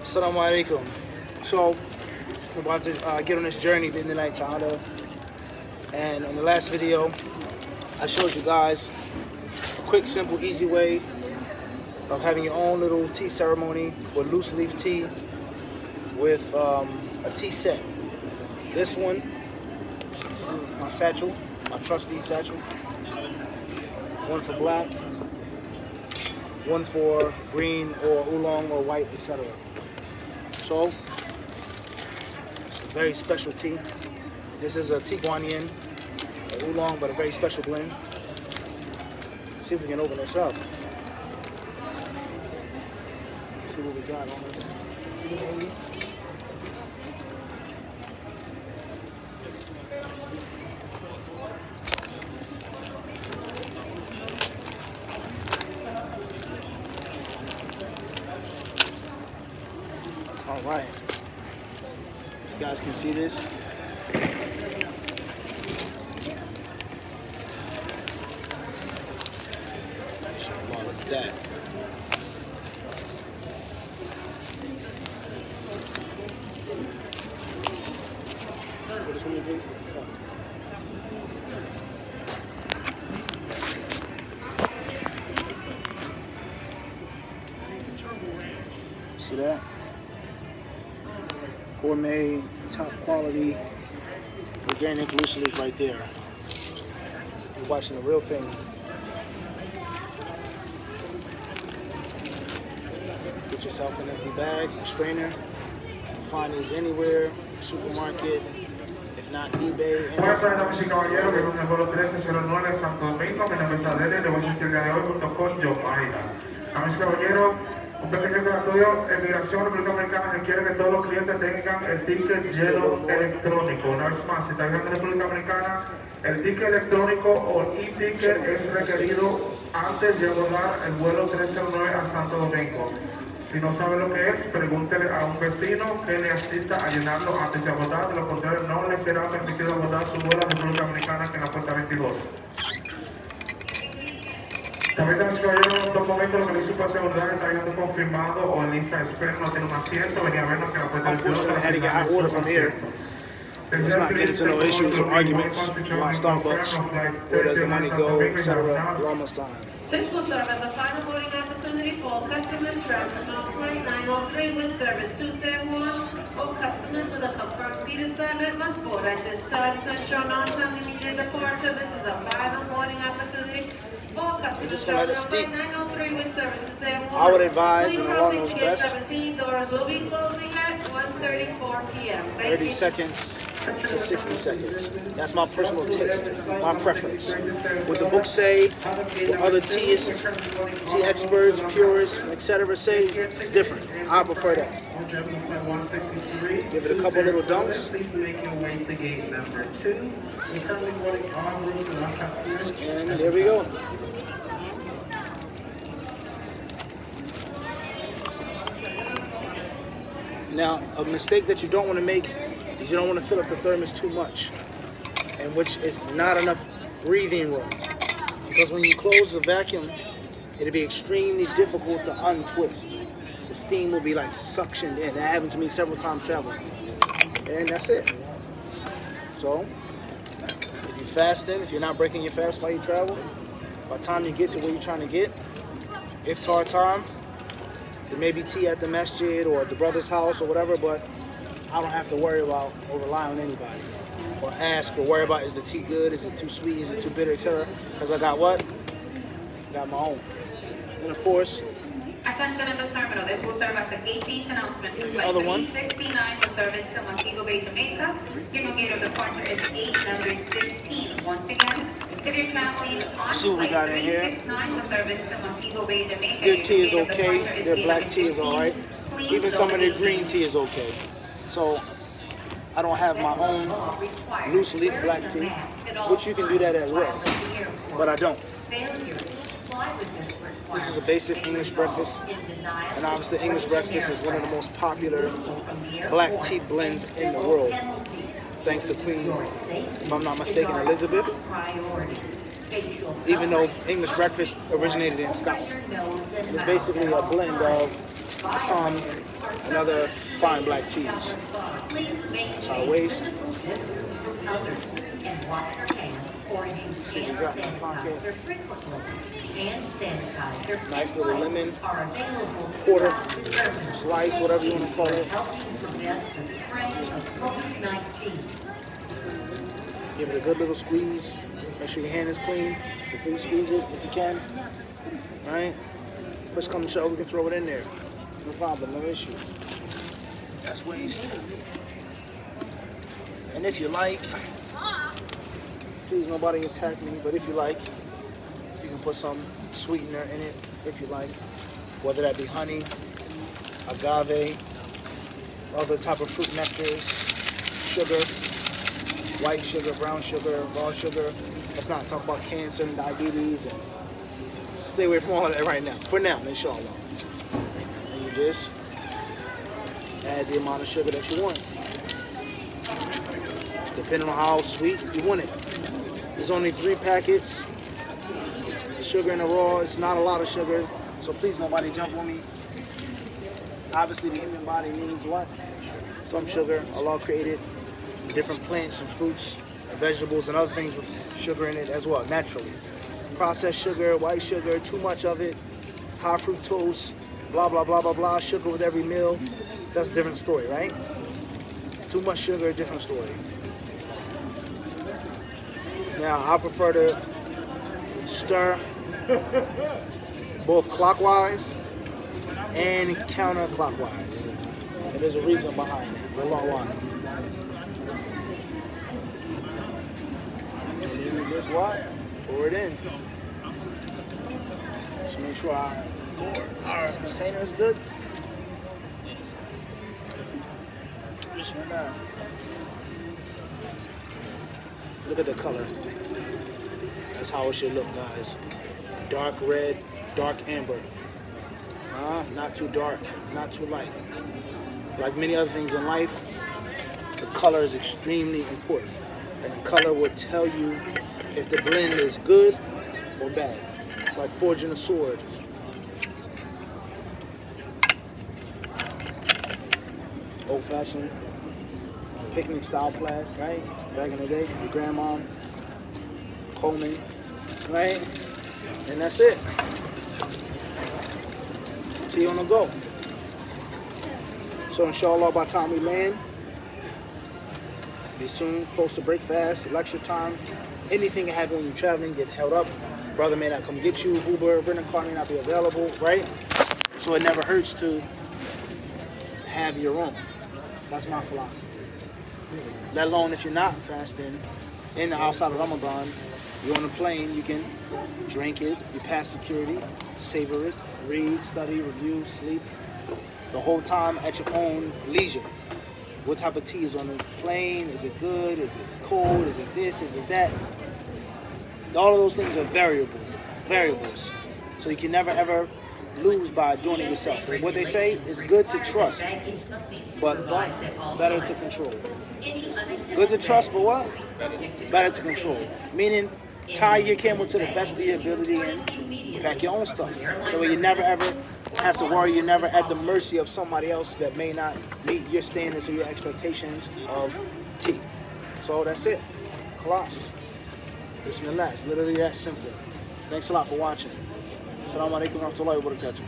Assalamu alaikum. So, we're about to get on this journey in the night Ta'ala. And in the last video, I showed you guys a quick, simple, easy way of having your own little tea ceremony with loose leaf tea with a tea set. This one, this is my satchel, my trusty satchel. One for black, one for green or oolong or white, etc. So, it's a very special tea. This is a tea guan yin, a oolong, but a very special blend. Let's see if we can open this up. Let's see what we got on this. All right, you guys can see this. Look at that. What is one of these? See that? Gourmet, top quality, organic loose leaf right there. You're watching the real thing. Get yourself an empty bag, a strainer. You can find these anywhere, supermarket, if not eBay. Buenas tardes, damas y caballeros. Vengo del vuelo 1309 Santo Domingo. Mi nombre es Adele. Le voy a asistir el día de hoy junto con John Maida. Damas y caballeros, un pequeño recordatorio. Migración República Dominicana requiere que todos los clientes tengan el ticket lleno electrónico. Una vez más, si está llegando a República Dominicana, el ticket electrónico o e-ticket es requerido antes de abordar el vuelo 1309 a Santo Domingo. Si no sabe lo que es, pregúntele a un vecino que le asista a llenarlo antes de abordar. De lo contrario, no le será permitido abordar su vuelo a República Dominicana en la puerta 22. También tenemos que ver un documento, lo que dice para seguridad está llegando confirmado o Elisa espera no tiene un asiento. Venía a vernos que la puerta 22. Unfortunately, I had to get hot water from here. Let's not get into no issues or arguments about Starbucks. Where does the money go, etc. We're almost time. This will serve as a final boarding opportunity for all customers traveling on flight 903 with service 271. All customers with a confirmed seat assignment must board at this time to ensure non-time immediate departure. This is a final boarding opportunity. All customers traveling on flight 903 with service 271. I would advise, and Allah Please knows proceed to gate best, 17. Doors will be closing at 1:34 p.m. 30 seconds to 60 seconds. That's my personal taste, my preference. What the books say, what other teists, tea experts, purists, etc. say, is different. I prefer that. Give it a couple little dunks. And there we go. Now, a mistake that you don't want to make is you don't want to fill up the thermos too much, in which is not enough breathing room. Because when you close the vacuum, it'll be extremely difficult to untwist. The steam will be like suctioned in. That happened to me several times traveling. And that's it. So, if you're fasting, if you're not breaking your fast while you travel, by the time you get to where you're trying to get, iftar time, there may be tea at the masjid or at the brother's house or whatever, but I don't have to worry about or rely on anybody or ask or worry about is the tea good, is it too sweet, is it too bitter, etc. Because I got what? Got my own. And of course, Attention in the terminal. This will serve as a gate change announcement. Yeah, the Flight other one. 369 for service to Montego Bay, Jamaica. Your gate of departure is gate number 16. Once again, if you're traveling on see what we got flight in here. 369 for service to Montego Bay, Jamaica. Their tea is your gate of okay. departure is Their gate black number tea is 15. alright. Please Even some of their don't green tea is okay. So I don't have my own loose leaf black tea, which you can do that as well. But I don't. This is a basic English breakfast, and obviously English breakfast is one of the most popular black tea blends in the world, thanks to Queen, if I'm not mistaken, Elizabeth, even though English breakfast originated in Scotland. It's basically a blend of Assam, another fine black cheese. That's our waste. See what we got in our pocket. Nice little lemon, quarter, slice, whatever you want to call it. Give it a good little squeeze. Make sure your hand is clean before you squeeze it, if you can. Right? Push come to shove, we can throw it in there. No problem, no issue. That's waste. And if you like, please nobody attack me, but if you like, you can put some sweetener in it, if you like. Whether that be honey, agave, other type of fruit nectars, sugar, white sugar, brown sugar, raw sugar. Let's not talk about cancer and diabetes. And stay away from all of that right now. For now, inshallah. And you just add the amount of sugar that you want, depending on how sweet you want it. There's only 3 packets. Sugar in the raw, it's not a lot of sugar. So please, nobody jump on me. Obviously, the human body needs what? Some sugar. Allah created different plants and fruits and vegetables and other things with sugar in it as well, naturally. Processed sugar, white sugar, too much of it, high fructose, blah, blah, blah, blah, blah, sugar with every meal. That's a different story, right? Too much sugar, different story. Now, I prefer to stir both clockwise and counterclockwise. And there's a reason behind it. Wallahu a'lam. And then you just what? Pour it in. Just make sure our container is good. Just like that. Look at the color. That's how it should look, guys. Dark red, dark amber. Not too dark, not too light. Like many other things in life, the color is extremely important. And the color will tell you if the blend is good or bad. Like forging a sword. Old-fashioned picnic style plaid, right? Back in the day, your grandma, Coleman, right? And that's it. Tea on the go. So inshallah, by the time we land, be soon, close to break fast, lecture time. Anything can happen when you're traveling, get held up. Brother may not come get you, Uber, rental car may not be available, right? So it never hurts to have your own. That's my philosophy. Let alone if you're not fasting, in the outside of Ramadan, you're on a plane, you can drink it, you pass security, savor it, read, study, review, sleep, the whole time at your own leisure. What type of tea is on the plane? Is it good? Is it cold? Is it this? Is it that? All of those things are variables. So you can never ever lose by doing it yourself. What they say is good to trust, but better to control. Good to trust, but what? Better to control. Meaning, tie your camel to the best of your ability and pack your own stuff. That way you never ever have to worry. You're never at the mercy of somebody else that may not meet your standards or your expectations of tea. So that's it. Khalas. Bismillah. It's literally that simple. Thanks a lot for watching. Assalamu alaikum wa rahmatullahi wa barakatuh.